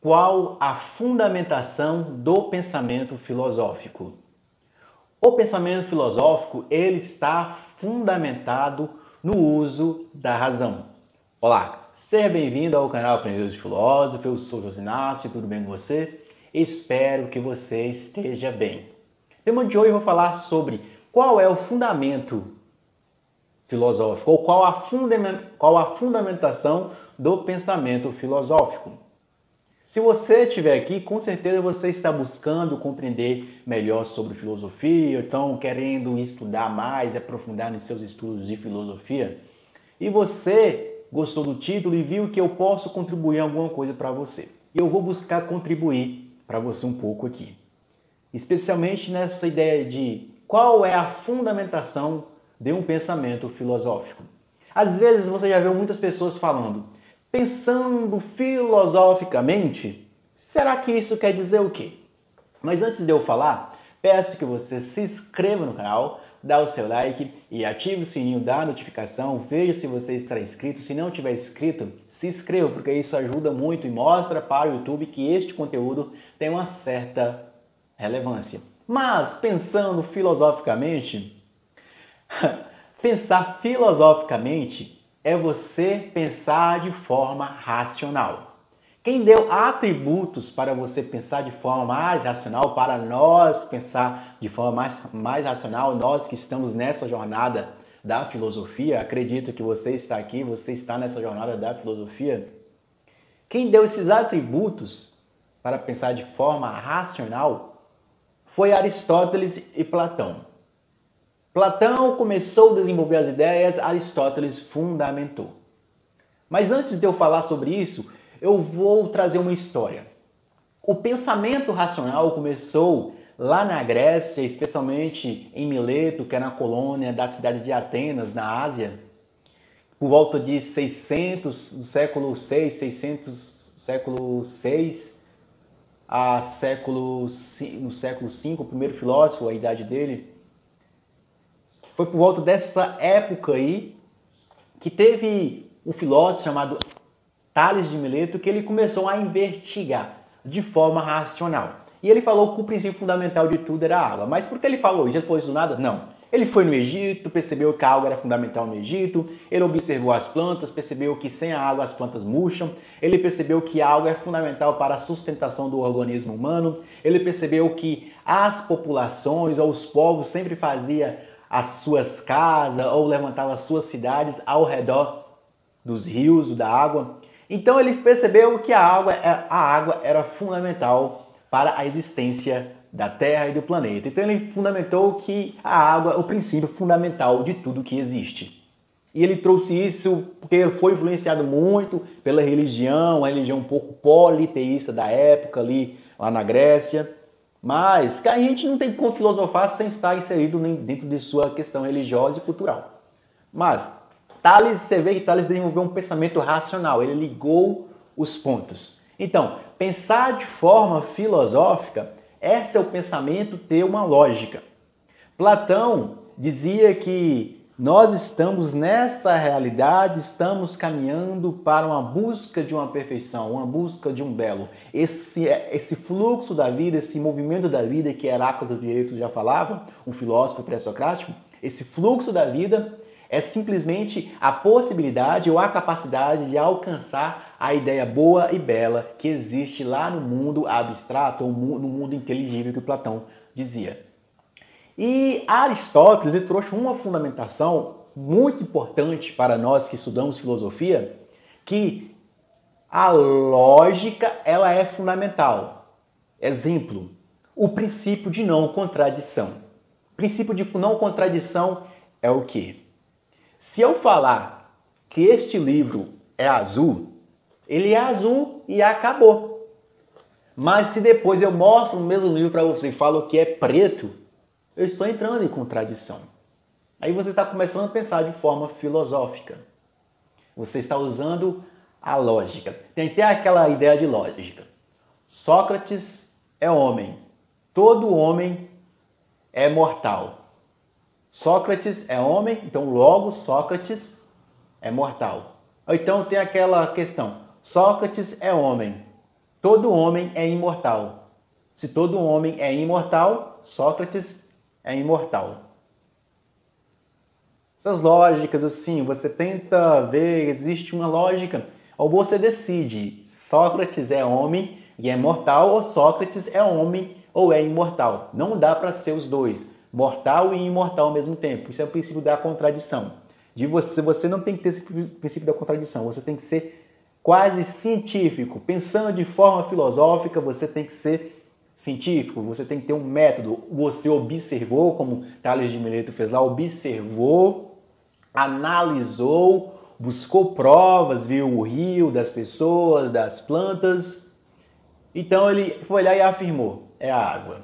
Qual a fundamentação do pensamento filosófico? O pensamento filosófico, ele está fundamentado no uso da razão. Olá, seja bem-vindo ao canal Aprendiz de Filósofo, eu sou José Inácio, tudo bem com você? Espero que você esteja bem. No tema de hoje eu vou falar sobre qual é o fundamento filosófico, ou qual a fundamentação do pensamento filosófico. Se você estiver aqui, com certeza você está buscando compreender melhor sobre filosofia, então querendo estudar mais, aprofundar nos seus estudos de filosofia, e você gostou do título e viu que eu posso contribuir em alguma coisa para você. E eu vou buscar contribuir para você um pouco aqui, especialmente nessa ideia de qual é a fundamentação de um pensamento filosófico. Às vezes você já viu muitas pessoas falando, pensando filosoficamente, será que isso quer dizer o quê? Mas antes de eu falar, peço que você se inscreva no canal, dá o seu like e ative o sininho da notificação, veja se você está inscrito. Se não tiver inscrito, se inscreva, porque isso ajuda muito e mostra para o YouTube que este conteúdo tem uma certa relevância. Mas, pensando filosoficamente, pensar filosoficamente é você pensar de forma racional. Quem deu atributos para você pensar de forma mais racional, para nós pensar de forma mais racional, nós que estamos nessa jornada da filosofia, acredito que você está aqui, você está nessa jornada da filosofia. Quem deu esses atributos para pensar de forma racional foi Aristóteles e Platão. Platão começou a desenvolver as ideias, Aristóteles fundamentou. Mas antes de eu falar sobre isso, eu vou trazer uma história. O pensamento racional começou lá na Grécia, especialmente em Mileto, que é na colônia da cidade de Atenas, na Ásia, por volta de 600, do século 6, 600, século 6 a no século 5, o primeiro filósofo, a idade dele. Foi por volta dessa época aí que teve um filósofo chamado Tales de Mileto que ele começou a investigar de forma racional. E ele falou que o princípio fundamental de tudo era a água. Mas por que ele falou isso? Ele falou isso do nada? Não. Ele foi no Egito, percebeu que a água era fundamental no Egito, ele observou as plantas, percebeu que sem a água as plantas murcham, ele percebeu que a água é fundamental para a sustentação do organismo humano, ele percebeu que as populações ou os povos sempre faziam as suas casas ou levantavam as suas cidades ao redor dos rios, da água. Então ele percebeu que a água era fundamental para a existência da Terra e do planeta. Então ele fundamentou que a água é o princípio fundamental de tudo que existe. E ele trouxe isso porque ele foi influenciado muito pela religião, a religião um pouco politeísta da época ali, lá na Grécia. Mas que a gente não tem como filosofar sem estar inserido dentro de sua questão religiosa e cultural. Mas Tales, você vê que Tales desenvolveu um pensamento racional, ele ligou os pontos. Então, pensar de forma filosófica é seu pensamento ter uma lógica. Platão dizia que nós estamos nessa realidade, estamos caminhando para uma busca de uma perfeição, uma busca de um belo. Esse fluxo da vida, esse movimento da vida que Heráclito de Éfeso já falava, um filósofo pré-socrático, esse fluxo da vida é simplesmente a possibilidade ou a capacidade de alcançar a ideia boa e bela que existe lá no mundo abstrato ou no mundo inteligível que Platão dizia. E Aristóteles ele trouxe uma fundamentação muito importante para nós que estudamos filosofia, que a lógica ela é fundamental. Exemplo, o princípio de não contradição. O princípio de não contradição é o quê? Se eu falar que este livro é azul, ele é azul e acabou. Mas se depois eu mostro o mesmo livro para você e falo que é preto, eu estou entrando em contradição. Aí você está começando a pensar de forma filosófica. Você está usando a lógica. Tem até aquela ideia de lógica. Sócrates é homem. Todo homem é mortal. Sócrates é homem, então logo Sócrates é mortal. Ou então tem aquela questão, Sócrates é homem, todo homem é imortal. Se todo homem é imortal, Sócrates é imortal. Essas lógicas, assim, você tenta ver, existe uma lógica, ou você decide, Sócrates é homem e é mortal, ou Sócrates é homem ou é imortal. Não dá para ser os dois, mortal e imortal ao mesmo tempo. Isso é o princípio da contradição. Você não tem que ter esse princípio da contradição, você tem que ser quase científico. Pensando de forma filosófica, você tem que ser científico, você tem que ter um método. Você observou, como Tales de Mileto fez lá, observou, analisou, buscou provas, viu o rio das pessoas, das plantas. Então ele foi lá e afirmou, é a água.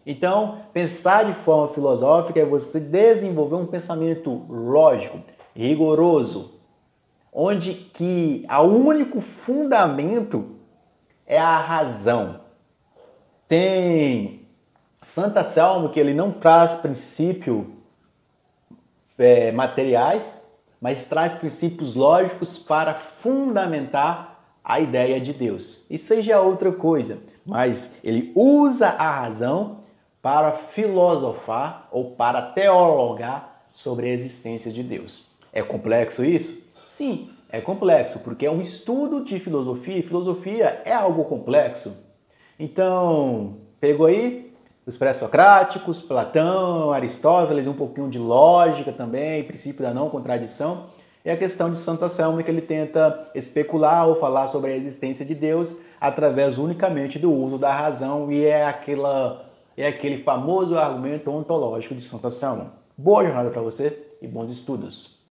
Então, pensar de forma filosófica é você desenvolver um pensamento lógico, rigoroso, onde que o único fundamento é a razão. Tem Santo Anselmo que ele não traz princípio materiais, mas traz princípios lógicos para fundamentar a ideia de Deus. Isso aí já é outra coisa, mas ele usa a razão para filosofar ou para teologar sobre a existência de Deus. É complexo isso? Sim, é complexo, porque é um estudo de filosofia, e filosofia é algo complexo. Então, pegou aí os pré-socráticos, Platão, Aristóteles, um pouquinho de lógica também, princípio da não contradição, e a questão de Santo Anselmo, que ele tenta especular ou falar sobre a existência de Deus através unicamente do uso da razão, e é aquele famoso argumento ontológico de Santo Anselmo. Boa jornada para você e bons estudos!